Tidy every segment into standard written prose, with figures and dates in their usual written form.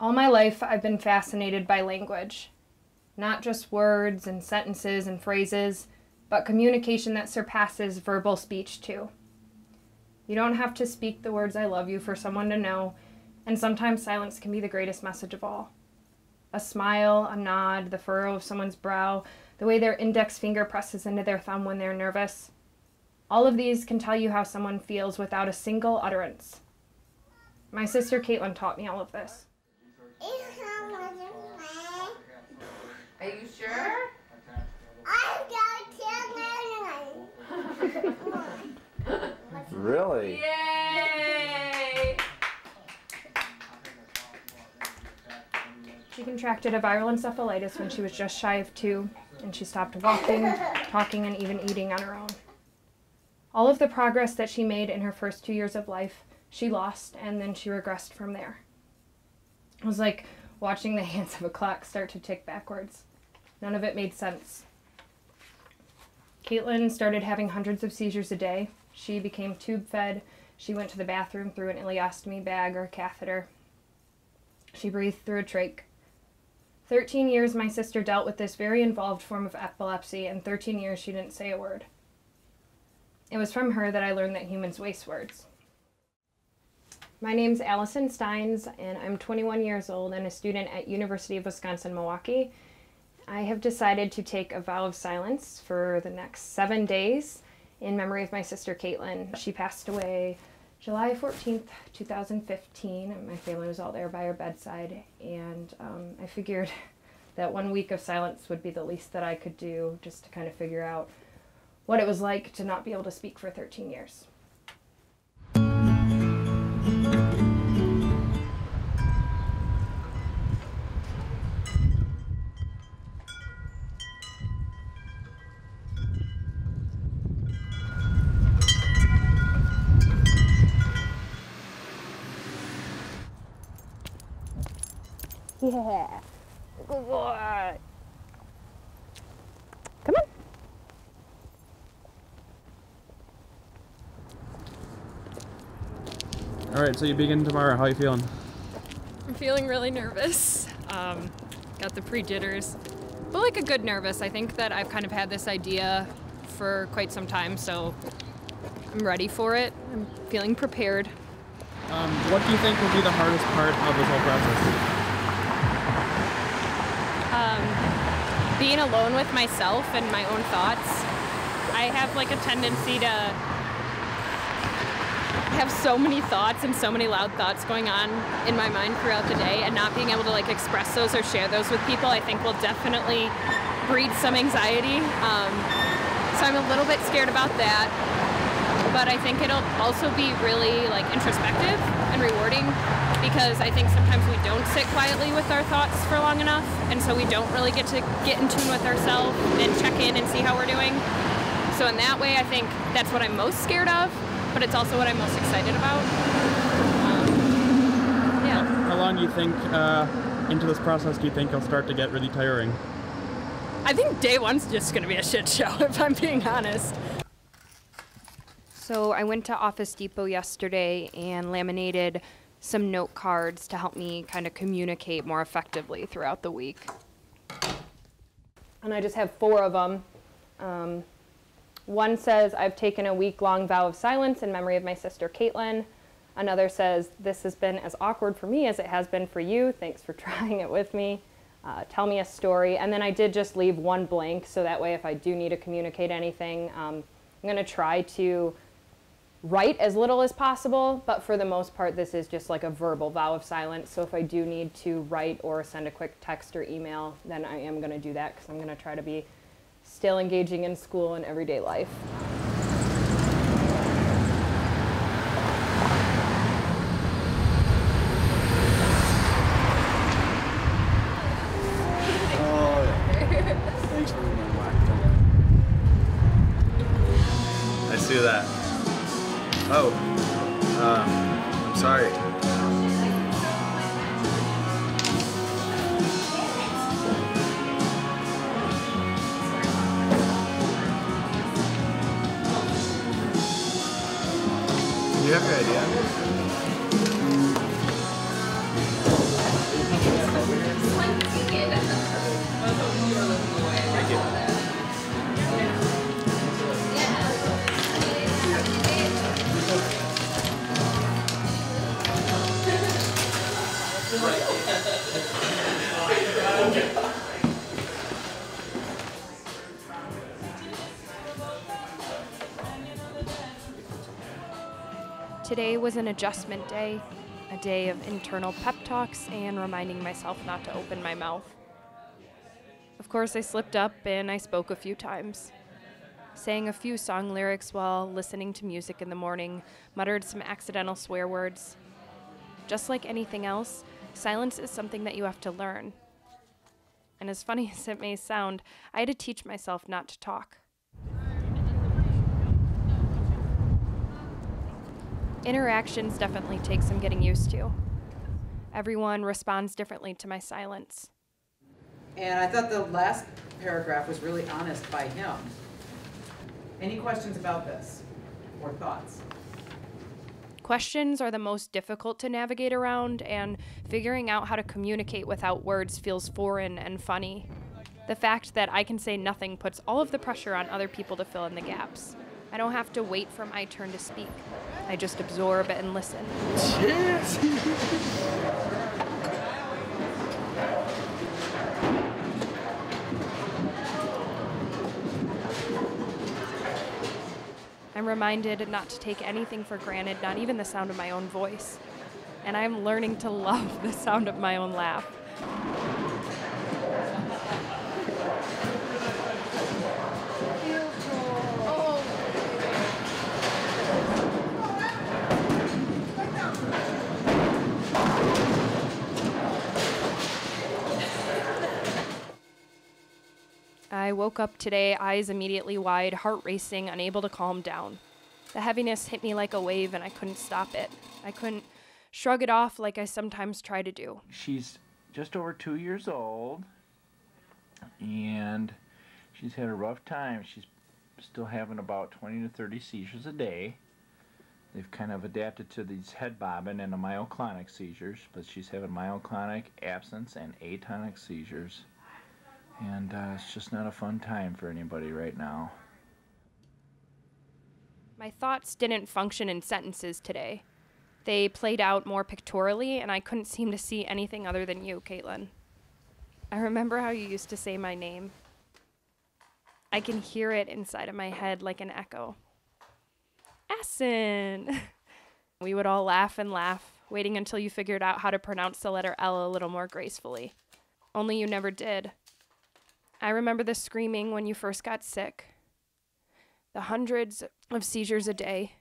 All my life, I've been fascinated by language. Not just words and sentences and phrases, but communication that surpasses verbal speech too. You don't have to speak the words "I love you" for someone to know, and sometimes silence can be the greatest message of all. A smile, a nod, the furrow of someone's brow, the way their index finger presses into their thumb when they're nervous. All of these can tell you how someone feels without a single utterance. My sister Kaitlyn taught me all of this. Are you sure? Really? Yay! She contracted a viral encephalitis when she was just shy of 2, and she stopped walking, talking, and even eating on her own. All of the progress that she made in her first 2 years of life, she lost, and then she regressed from there. It was like watching the hands of a clock start to tick backwards. None of it made sense. Kaitlyn started having hundreds of seizures a day. She became tube-fed. She went to the bathroom through an ileostomy bag or a catheter. She breathed through a trach. 13 years my sister dealt with this very involved form of epilepsy, and 13 years she didn't say a word. It was from her that I learned that humans waste words. My name's Allison Steines, and I'm 21 years old and a student at University of Wisconsin-Milwaukee. I have decided to take a vow of silence for the next 7 days in memory of my sister Kaitlyn. She passed away July 14th, 2015, and my family was all there by her bedside, and I figured that 1 week of silence would be the least that I could do just to kind of figure out what it was like to not be able to speak for 13 years. Yeah, good boy. Come on. All right, so you begin tomorrow. How are you feeling? I'm feeling really nervous. Got the pre-jitters, but like a good nervous. I think that I've kind of had this idea for quite some time, so I'm ready for it. I'm feeling prepared. What do you think will be the hardest part of this whole process? Being alone with myself and my own thoughts. I have like a tendency to have so many thoughts and so many loud thoughts going on in my mind throughout the day, and not being able to like express those or share those with people, I think will definitely breed some anxiety. So I'm a little bit scared about that, but I think it'll also be really like introspective and rewarding, because I think sometimes we don't sit quietly with our thoughts for long enough, and so we don't really get to get in tune with ourselves and check in and see how we're doing. So in that way, I think that's what I'm most scared of, but it's also what I'm most excited about. Yeah. How long do you think into this process do you think it'll start to get really tiring? I think day one's just going to be a shit show, if I'm being honest. So I went to Office Depot yesterday and laminated some note cards to help me kind of communicate more effectively throughout the week. And I just have 4 of them. One says, "I've taken a week-long vow of silence in memory of my sister Kaitlyn." Another says, "This has been as awkward for me as it has been for you. Thanks for trying it with me. Tell me a story." And then I did just leave one blank, so that way if I do need to communicate anything, I'm going to try to write as little as possible, but for the most part this is just like a verbal vow of silence. So if I do need to write or send a quick text or email, then I am going to do that, because I'm going to try to be still engaging in school and everyday life. Thanks for my whack. I see that. Oh, I'm sorry. Do you have an idea? Today was an adjustment day, a day of internal pep talks and reminding myself not to open my mouth. Of course, I slipped up and I spoke a few times. Sang a few song lyrics while listening to music in the morning, muttered some accidental swear words. Just like anything else, silence is something that you have to learn. And as funny as it may sound, I had to teach myself not to talk. Interactions definitely take some getting used to. Everyone responds differently to my silence. And I thought the last paragraph was really honest by him. Any questions about this or thoughts? Questions are the most difficult to navigate around, and figuring out how to communicate without words feels foreign and funny. The fact that I can say nothing puts all of the pressure on other people to fill in the gaps. I don't have to wait for my turn to speak. I just absorb and listen. I'm reminded not to take anything for granted, not even the sound of my own voice. And I'm learning to love the sound of my own laugh. I woke up today, eyes immediately wide, heart racing, unable to calm down. The heaviness hit me like a wave and I couldn't stop it. I couldn't shrug it off like I sometimes try to do. She's just over 2 years old, and she's had a rough time. She's still having about 20 to 30 seizures a day. They've kind of adapted to these head bobbing and the myoclonic seizures, but she's having myoclonic, absence, and atonic seizures. And it's just not a fun time for anybody right now. My thoughts didn't function in sentences today. They played out more pictorially, and I couldn't seem to see anything other than you, Kaitlyn. I remember how you used to say my name. I can hear it inside of my head like an echo. Allison! We would all laugh and laugh, waiting until you figured out how to pronounce the letter L a little more gracefully. Only you never did. I remember the screaming when you first got sick. The hundreds of seizures a day.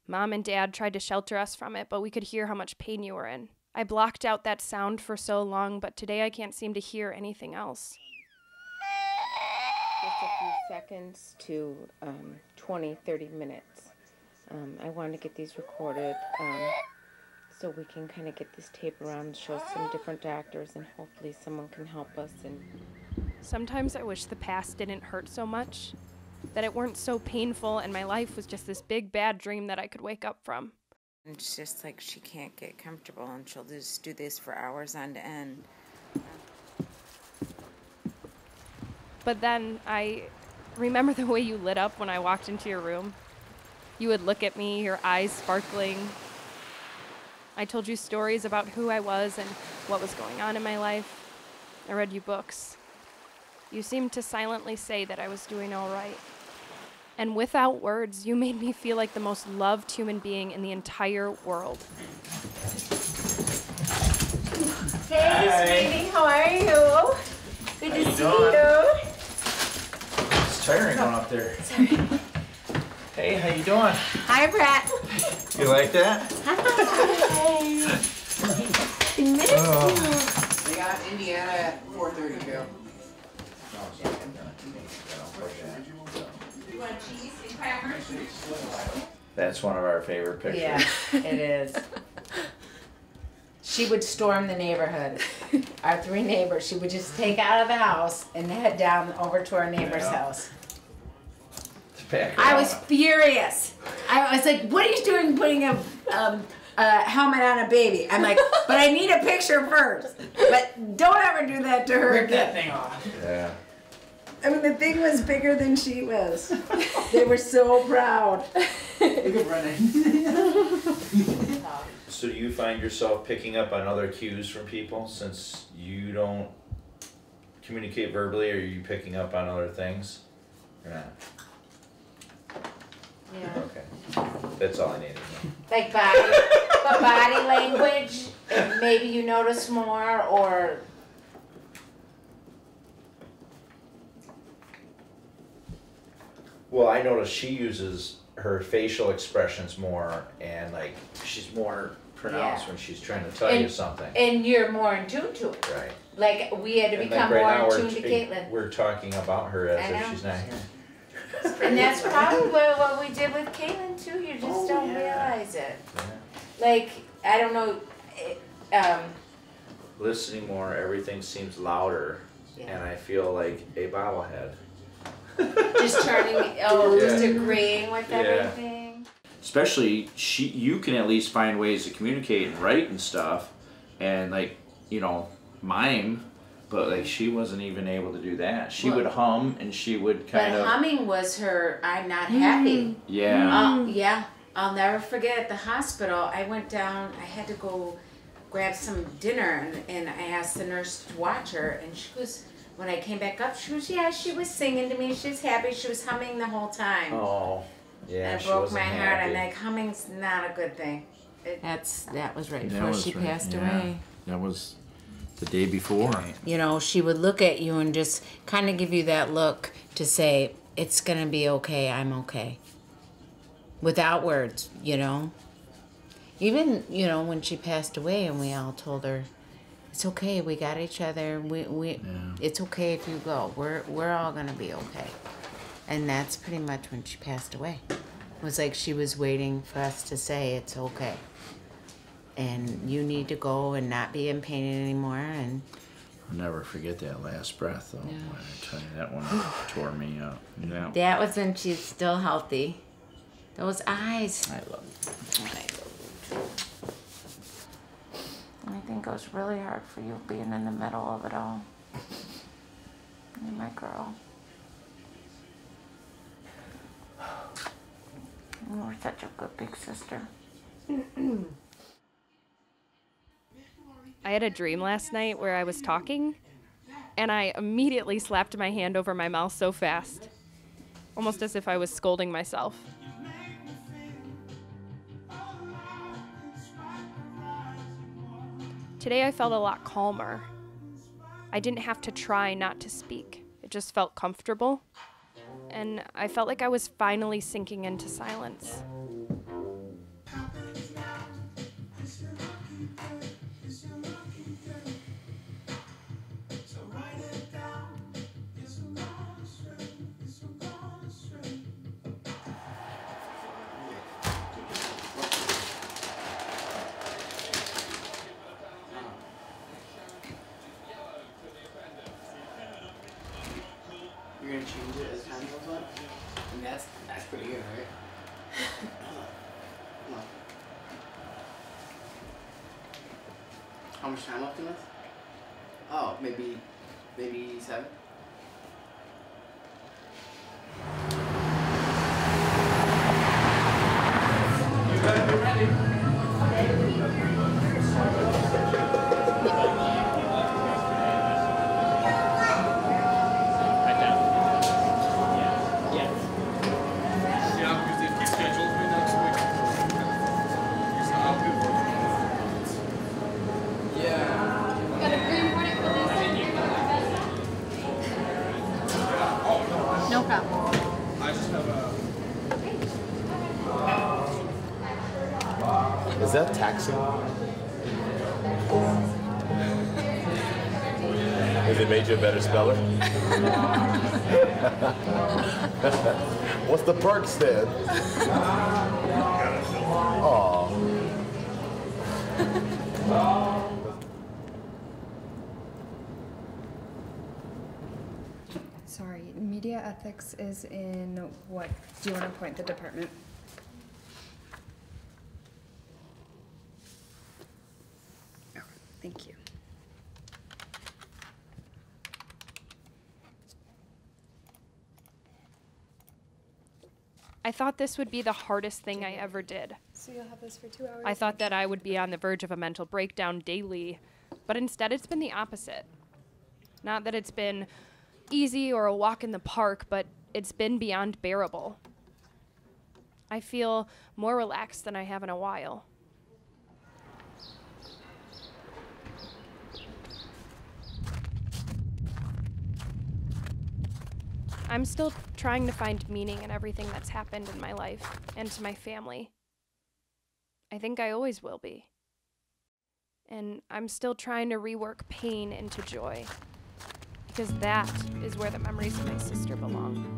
Mom and Dad tried to shelter us from it, but we could hear how much pain you were in. I blocked out that sound for so long, but today I can't seem to hear anything else. Just a few seconds to 20, 30 minutes. I wanted to get these recorded so we can kind of get this tape around, show some different doctors, and hopefully someone can help us. And sometimes I wish the past didn't hurt so much, that it weren't so painful and my life was just this big bad dream that I could wake up from. it's just like she can't get comfortable and she'll just do this for hours on end. But then I remember the way you lit up when I walked into your room. You would look at me, your eyes sparkling. I told you stories about who I was and what was going on in my life. I read you books. You seemed to silently say that I was doing all right. And without words, you made me feel like the most loved human being in the entire world. Hey, sweetie, how are you? Good to see you. It's tiring going up there. Sorry. Hey, how you doing? Hi, Brett. You like that? Hi. I missed you. We got Indiana at 4:32. You want cheese and crackers? That's one of our favorite pictures. Yeah, it is. She would storm the neighborhood. Our three neighbors, she would just take out of the house and head down over to our neighbor's house. I was furious. I was like, what are you doing putting a helmet on a baby? I'm like, but I need a picture first. But don't ever do that to her Rip again. that thing off. Yeah. I mean, the thing was bigger than she was. They were so proud. We could run it. So do you find yourself picking up on other cues from people since you don't communicate verbally? Or are you picking up on other things? Or not? Yeah. Okay. That's all I needed to know. Like body language, and maybe you notice more, or Well, I notice she uses her facial expressions more, and like she's more pronounced Yeah. when she's trying to tell you something. and you're more in tune to it. Right. Like we had to And become like more right now in tune to Kaitlyn. we're talking about her as I if know. she's not here. And that's probably what we did with Kaitlyn too. You just don't realize it. Yeah. Like I don't know. Listening more, everything seems louder, Yeah. and I feel like a bobblehead. Just turning. Just agreeing with Yeah. everything. Especially you can at least find ways to communicate and write and stuff, and like mime, but like she wasn't even able to do that. She would hum and she would kind But of. humming was her. I'm not happy. Yeah. Yeah. I'll never forget at the hospital. I went down. I had to go grab some dinner, and I asked the nurse to watch her, and she was. When I came back up, she was singing to me. She was happy. She was humming the whole time. Oh, yeah. And it she broke wasn't my heart. happy. I'm like, humming's not a good thing. That was right before was she right, passed yeah. away. That was the day before. You know, she would look at you and just kind of give you that look to say, it's gonna be okay. I'm okay. Without words, Even when she passed away, and we all told her, it's okay. We got each other. It's okay if you go. We're all gonna be okay. And that's pretty much when she passed away. It was like she was waiting for us to say it's okay. And you need to go and not be in pain anymore. And I'll never forget that last breath, though. Yeah. I tell you, that one tore me up. Yeah. that was when she's still healthy. Those eyes. I love it. I think it was really hard for you being in the middle of it all. You're my girl. You were such a good big sister. I had a dream last night where I was talking, and I immediately slapped my hand over my mouth so fast, almost as if I was scolding myself. Today I felt a lot calmer. I didn't have to try not to speak. It just felt comfortable, and I felt like I was finally sinking into silence. You're gonna change it as time goes on? And that's pretty good, right? Come on. How much time left in this? Oh, maybe 7? You better be ready. No problem. I just have a... Is that taxing? Has it made you a better speller? What's the perks then? Aw. Sorry, media ethics is in what? Do you want to appoint the department? Okay, thank you. I thought this would be the hardest thing I ever did. So you'll have this for 2 hours? I thought that I would be on the verge of a mental breakdown daily, but instead it's been the opposite. Not that it's been easy or a walk in the park, but it's been beyond bearable. I feel more relaxed than I have in a while. I'm still trying to find meaning in everything that's happened in my life and to my family. I think I always will be. And I'm still trying to rework pain into joy, because that is where the memories of my sister belong.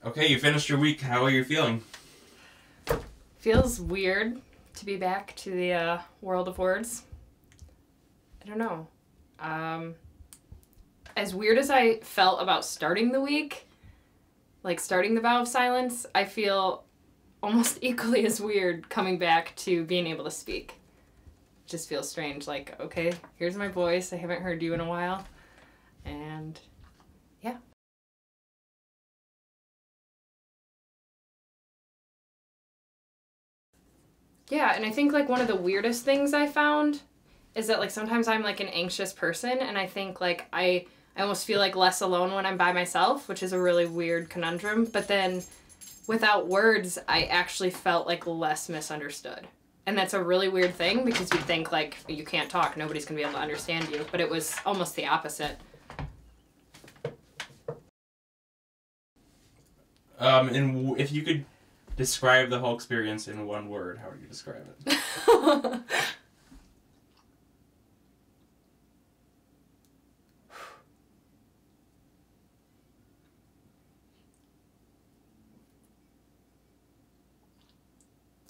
Okay, you finished your week. How are you feeling? Feels weird to be back to the world of words. I don't know. As weird as I felt about starting the week, like starting the vow of silence, I feel almost equally as weird coming back to being able to speak. It just feels strange. Like, okay, here's my voice. I haven't heard you in a while. And yeah. Yeah, and I think like one of the weirdest things I found is that like sometimes I'm like an anxious person, and I think like I almost feel like less alone when I'm by myself, which is a really weird conundrum. But then without words, I actually felt like less misunderstood. And that's a really weird thing, because you think like you can't talk, nobody's gonna be able to understand you, but it was almost the opposite. And if you could describe the whole experience in one word, how would you describe it?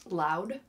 Loud.